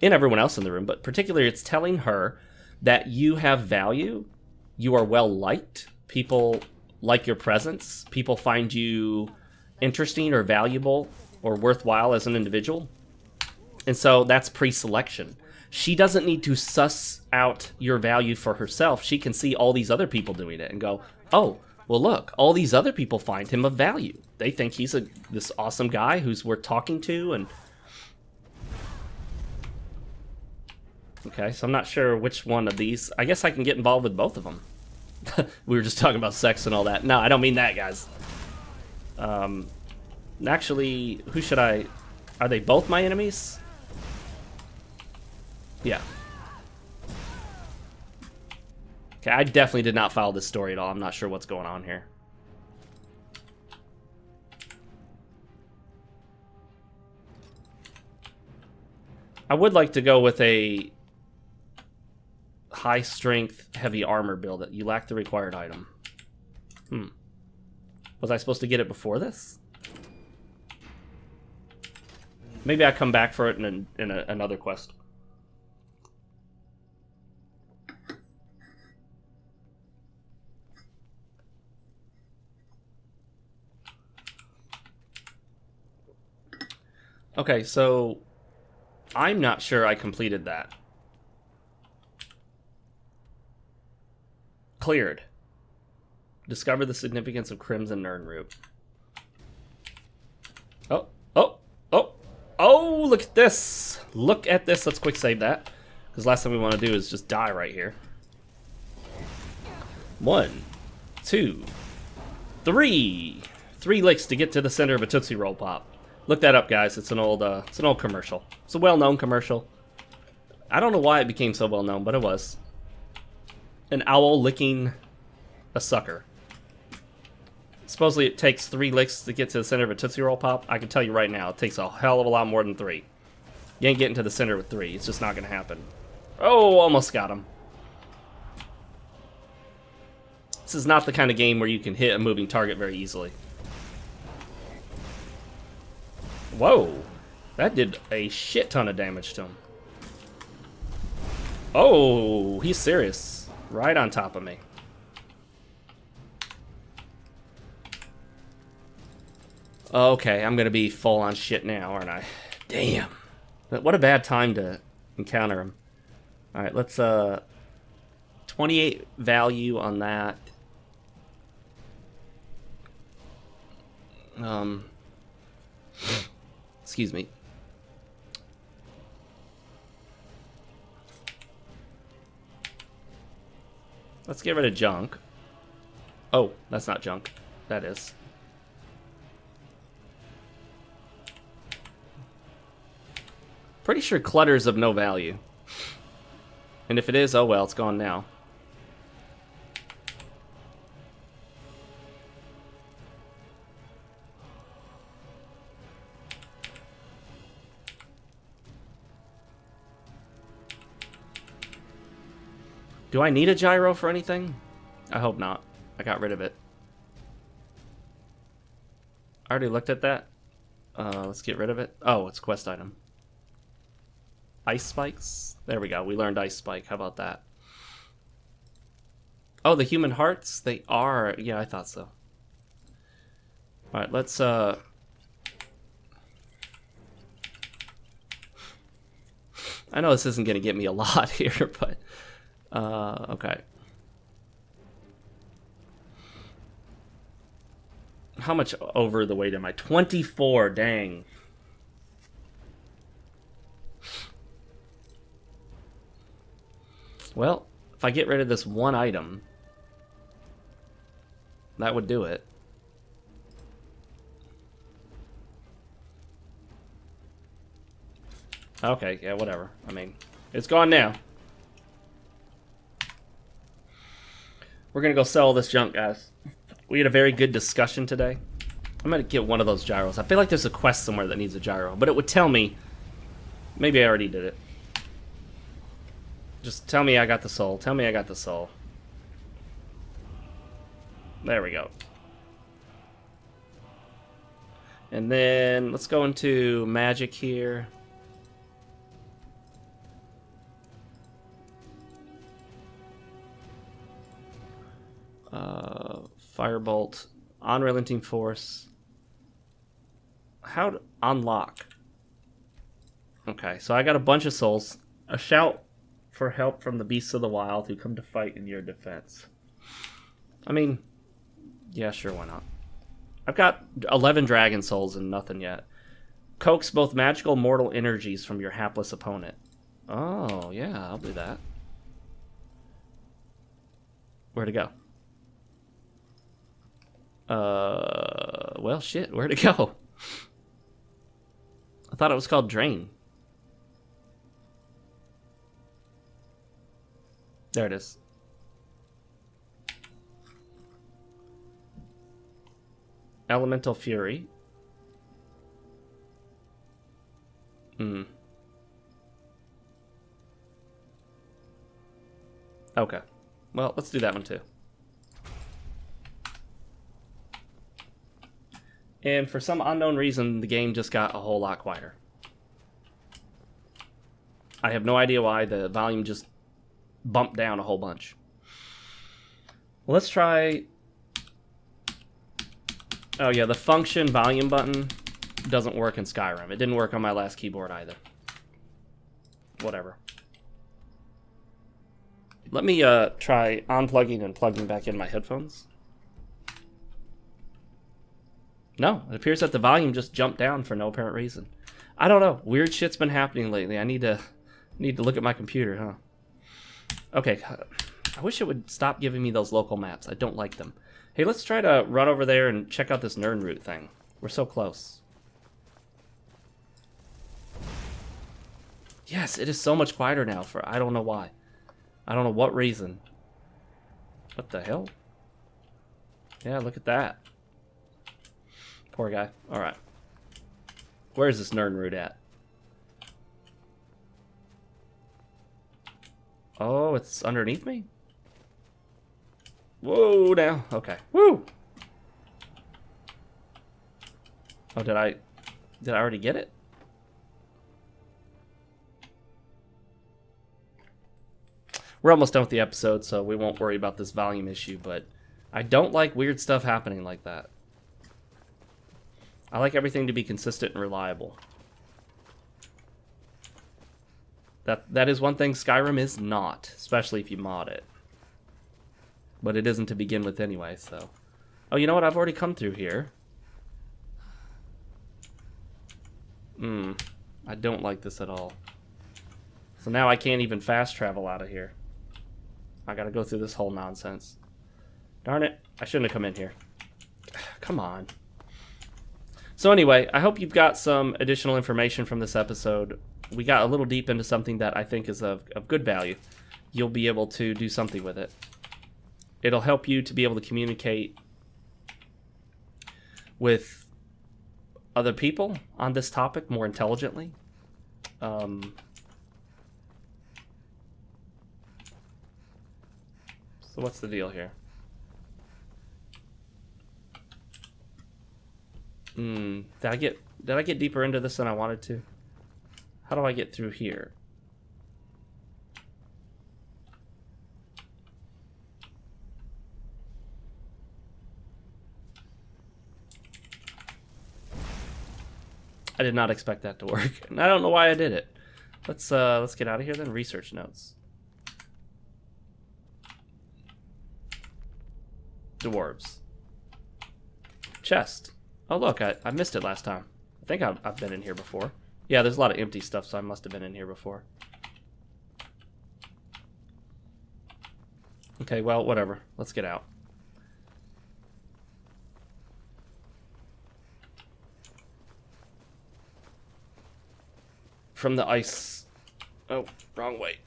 and everyone else in the room, but particularly it's telling her that you have value, you are well-liked, people like your presence, people find you interesting or valuable or worthwhile as an individual. And so that's pre-selection. She doesn't need to suss out your value for herself. She can see all these other people doing it and go, oh, well, look, all these other people find him of value. They think he's this awesome guy who's worth talking to. And okay, so I'm not sure which one of these. I guess I can get involved with both of them. We were just talking about sex and all that. No, I don't mean that, guys. Actually, who should I... Are they both my enemies? Yeah. Okay, I definitely did not follow this story at all. I'm not sure what's going on here. I would like to go with a high strength, heavy armor build. That you lack the required item. Was I supposed to get it before this? Maybe I come back for it in another quest. Okay, so I'm not sure I completed that. Cleared. Discover the significance of Crimson Nirnroot. Oh, look at this. Look at this. Let's quick save that. Because last thing we want to do is just die right here. 1, 2, 3. 3 licks to get to the center of a Tootsie Roll Pop. Look that up, guys. It's an old commercial. It's a well-known commercial. I don't know why it became so well-known, but it was. An owl licking a sucker. Supposedly it takes 3 licks to get to the center of a Tootsie Roll Pop. I can tell you right now, it takes a hell of a lot more than 3. You ain't getting to the center with 3. It's just not going to happen. Oh, almost got him. This is not the kind of game where you can hit a moving target very easily. Whoa, that did a shit ton of damage to him. Oh, he's serious. Right on top of me. Okay, I'm gonna be full on shit now, aren't I? Damn. What a bad time to encounter him. Alright, let's 28 value on that. Excuse me. Let's get rid of junk. Oh, that's not junk. That is. Pretty sure clutter's of no value. And if it is, oh well, it's gone now. Do I need a gyro for anything? I hope not. I got rid of it. I already looked at that. Let's get rid of it. Oh, it's a quest item. Ice spikes? There we go. We learned ice spike. How about that? Oh, the human hearts? They are. Yeah, I thought so. Alright, let's... I know this isn't going to get me a lot here, but... okay. How much over the weight am I? 24, dang. Well, if I get rid of this one item, that would do it. Okay, yeah, whatever. I mean, it's gone now. We're gonna go sell all this junk, guys. We had a very good discussion today. I'm gonna get one of those gyros. I feel like there's a quest somewhere that needs a gyro, but it would tell me. Maybe I already did it. Just tell me I got the soul. Tell me I got the soul. There we go. And then let's go into magic here. Firebolt, Unrelenting Force. How to unlock? Okay, so I got a bunch of souls. A shout for help from the beasts of the wild who come to fight in your defense. I mean, yeah, sure, why not? I've got 11 dragon souls and nothing yet. Coax both magical mortal energies from your hapless opponent. Oh, yeah, I'll do that. Where'd it go? Well, shit, where'd it go? I thought it was called Drain. There it is. Elemental Fury. Okay. Well, let's do that one too. And for some unknown reason, the game just got a whole lot quieter. I have no idea why. The volume just bumped down a whole bunch. Well, let's try... Oh yeah, the function volume button doesn't work in Skyrim. It didn't work on my last keyboard either. Whatever. Let me try unplugging and plugging back in my headphones. No, it appears that the volume just jumped down for no apparent reason. I don't know. Weird shit's been happening lately. I need to look at my computer, huh? Okay. I wish it would stop giving me those local maps. I don't like them. Hey, let's try to run over there and check out this Nern route thing. We're so close. Yes, it is so much quieter now for I don't know why. I don't know what reason. What the hell? Yeah, look at that. Poor guy. Alright. Where's this Nern route at? Oh, it's underneath me? Whoa, now. Okay. Woo! Oh, did I already get it? We're almost done with the episode, so we won't worry about this volume issue, but I don't like weird stuff happening like that. I like everything to be consistent and reliable. That is one thing Skyrim is not, especially if you mod it. But it isn't to begin with anyway, so... Oh, you know what? I've already come through here. I don't like this at all. So now I can't even fast travel out of here. I gotta go through this whole nonsense. Darn it. I shouldn't have come in here. Come on. So anyway, I hope you've got some additional information from this episode. We got a little deep into something that I think is of good value. You'll be able to do something with it. It'll help you to be able to communicate with other people on this topic more intelligently. So what's the deal here? Did I get deeper into this than I wanted to? How do I get through here? I did not expect that to work, and I don't know why I did it. Let's get out of here then. Research notes. Dwarves. Chest. Oh look, I missed it last time. I think I've been in here before. Yeah, there's a lot of empty stuff, so I must have been in here before. Okay, well, whatever. Let's get out. From the ice. Oh, wrong way.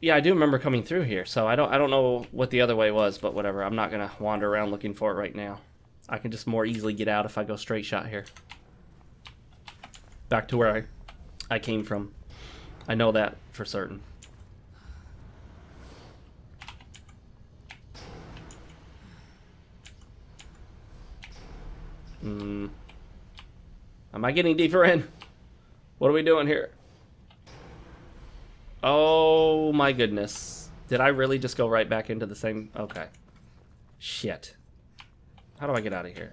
Yeah, I do remember coming through here, so I don't know what the other way was, but whatever. I'm not gonna wander around looking for it right now. I can just more easily get out if I go straight shot here. Back to where I came from. I know that for certain. Am I getting deeper in? What are we doing here? Oh my goodness. Did I really just go right back into the same... Okay. Shit. How do I get out of here?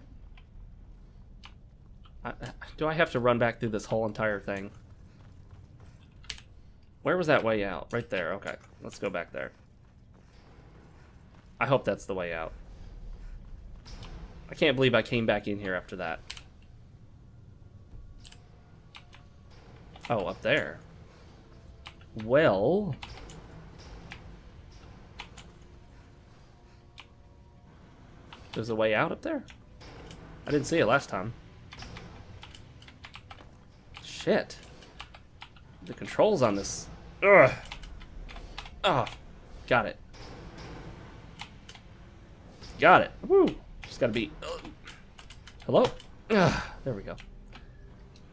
Do I have to run back through this whole entire thing? Where was that way out? Right there. Okay. Let's go back there. I hope that's the way out. I can't believe I came back in here after that. Oh, up there. Well... There's a way out up there? I didn't see it last time. Shit. The controls on this. Ugh. Oh, got it. Got it. Woo. Just gotta be... Hello? Ugh. There we go.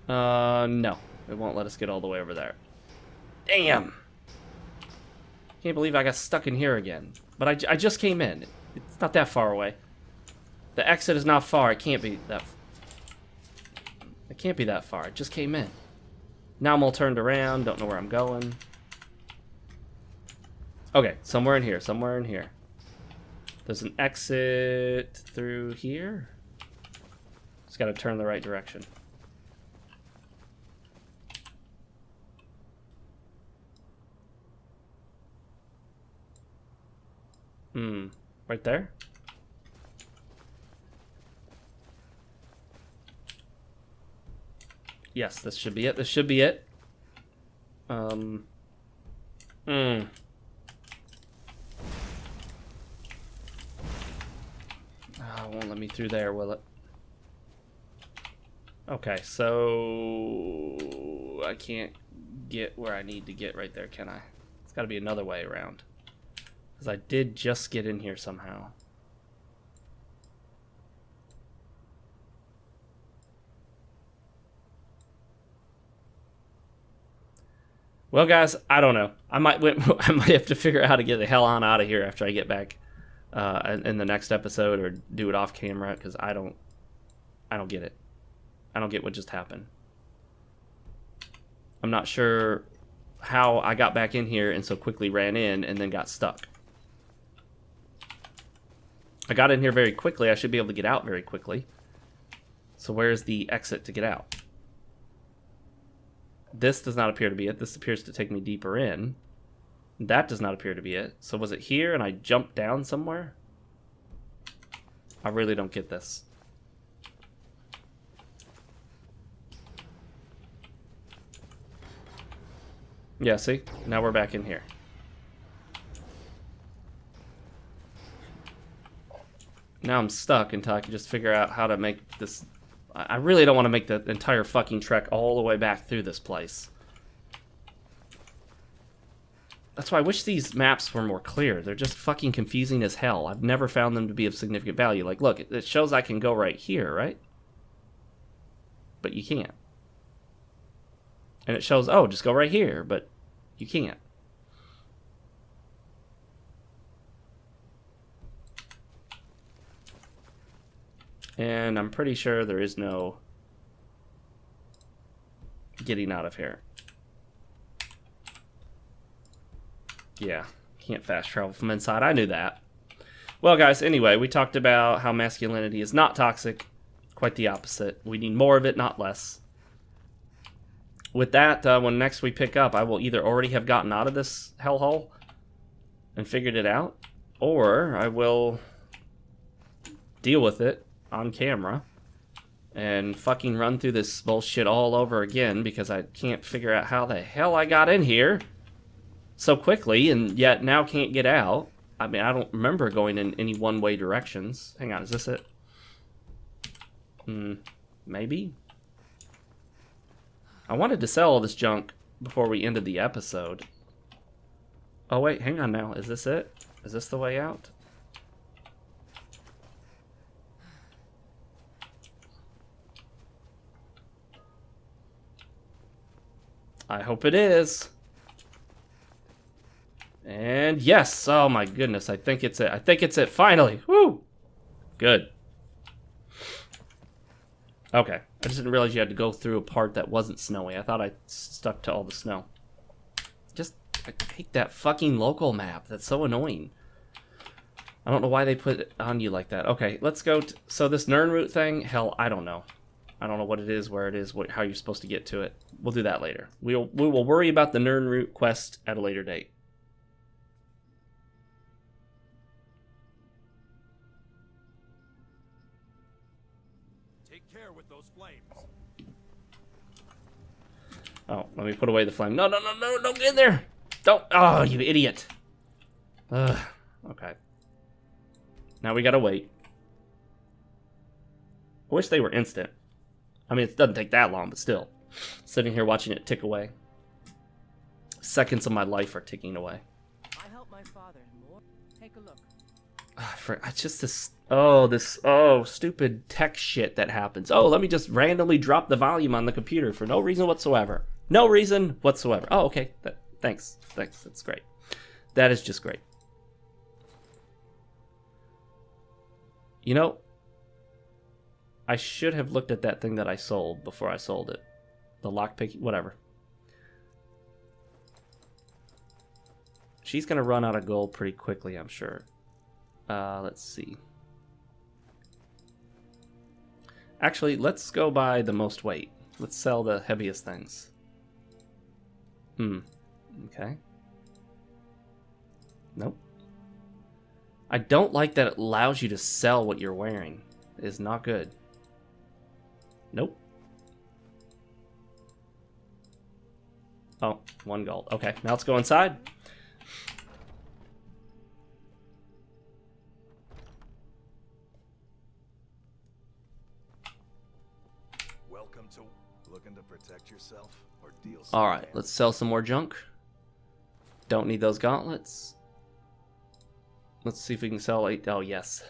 No. It won't let us get all the way over there. Damn! Can't believe I got stuck in here again. But I just came in. It's not that far away. The exit is not far. It can't be that... It can't be that far. I just came in. Now I'm all turned around. Don't know where I'm going. Okay, somewhere in here. Somewhere in here. There's an exit through here. Just gotta turn the right direction. Right there? Yes, this should be it. This should be it. Oh, it won't let me through there, will it? Okay, so... I can't get where I need to get right there, can I? It's gotta be another way around. Because I did just get in here somehow. Well, guys, I don't know. I might have to figure out how to get the hell on out of here after I get back in the next episode, or do it off camera, because I don't get it. I don't get what just happened. I'm not sure how I got back in here and so quickly ran in and then got stuck. I got in here very quickly. I should be able to get out very quickly. So where's the exit to get out? This does not appear to be it. This appears to take me deeper in. That does not appear to be it. So was it here and I jumped down somewhere? I really don't get this. Yeah, see? Now we're back in here. Now I'm stuck until I can just figure out how to make this... I really don't want to make the entire fucking trek all the way back through this place. That's why I wish these maps were more clear. They're just fucking confusing as hell. I've never found them to be of significant value. Like, look, it shows I can go right here, right? But you can't. And it shows, oh, just go right here, but you can't. And I'm pretty sure there is no getting out of here. Yeah, can't fast travel from inside. I knew that. Well, guys, anyway, we talked about how masculinity is not toxic. Quite the opposite. We need more of it, not less. With that, when next we pick up, I will either already have gotten out of this hellhole and figured it out, or I will deal with it on camera and fucking run through this bullshit all over again because I can't figure out how the hell I got in here so quickly and yet now can't get out. I mean, I don't remember going in any one-way directions. Hang on, is this it? Maybe? I wanted to sell all this junk before we ended the episode. Oh wait, hang on now. Is this it? Is this the way out? I hope it is. And yes, oh my goodness, I think it's it. I think it's it, finally. Woo! Good. Okay, I just didn't realize you had to go through a part that wasn't snowy. I thought I stuck to all the snow. I hate that fucking local map. That's so annoying. I don't know why they put it on you like that. Okay, let's go. So this Nirnroot thing, hell, I don't know. I don't know what it is, where it is, how you're supposed to get to it. We'll do that later. We will worry about the Nirnroot quest at a later date. Take care with those flames. Oh, let me put away the flame. No, don't get in there. Don't. Oh, you idiot. Ugh. Okay. Now we gotta wait. I wish they were instant. I mean, it doesn't take that long, but still. Sitting here watching it tick away. Seconds of my life are ticking away. I help my father more. Take a look. It's just this stupid tech shit that happens. Oh, let me just randomly drop the volume on the computer for no reason whatsoever. No reason whatsoever. Oh, okay. Thanks. That's great. That is just great. You know, I should have looked at that thing that I sold before I sold it. The lockpick, whatever. She's going to run out of gold pretty quickly, I'm sure. Let's see. Actually, let's go by the most weight. Let's sell the heaviest things. Okay. Nope. I don't like that it allows you to sell what you're wearing. It is not good. Nope. Oh, 1 gold. Okay, now let's go inside. Welcome to looking to protect yourself or deal. All right, let's sell some more junk. Don't need those gauntlets. Let's see if we can sell 8. Oh, yes.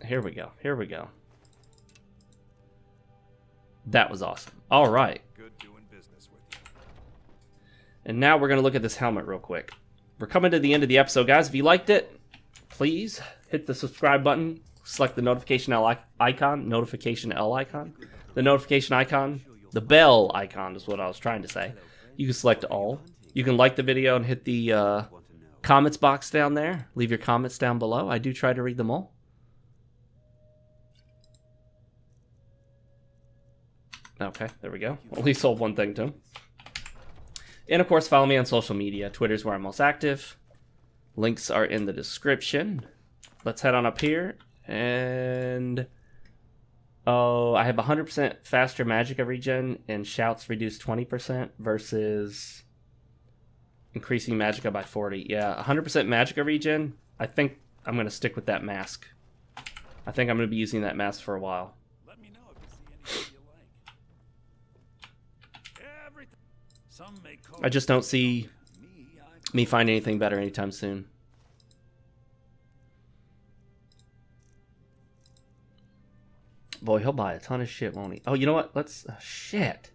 Here we go. Here we go. That was awesome. All right. Good doing business with you. And now we're going to look at this helmet real quick. We're coming to the end of the episode, guys. If you liked it, please hit the subscribe button. Select the notification icon. The notification icon. The bell icon is what I was trying to say. You can select all. You can like the video and hit the comments box down there. Leave your comments down below. I do try to read them all. Okay, there we go. Only sold one thing to him. And of course, follow me on social media. Twitter's where I'm most active. Links are in the description. Let's head on up here. And oh, I have 100% faster magicka regen and shouts reduced 20% versus increasing magicka by 40. Yeah, 100% magicka regen. I think I'm going to stick with that mask. I think I'm going to be using that mask for a while. Let me know if you see anything you like. Everything. Some may call I just don't see me finding anything better anytime soon. Boy, he'll buy a ton of shit, won't he? Oh, you know what? Let's... shit.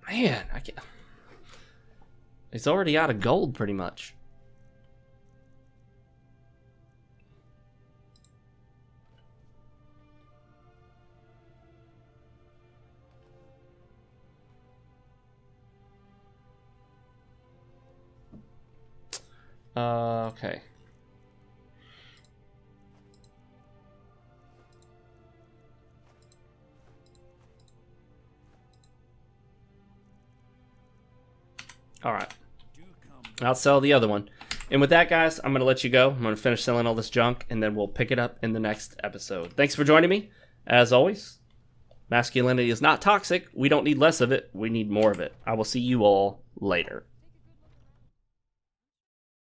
Man, I can't... He's already out of gold, pretty much. Okay. All right. I'll sell the other one. And with that, guys, I'm going to let you go. I'm going to finish selling all this junk, and then we'll pick it up in the next episode. Thanks for joining me. As always, masculinity is not toxic. We don't need less of it. We need more of it. I will see you all later.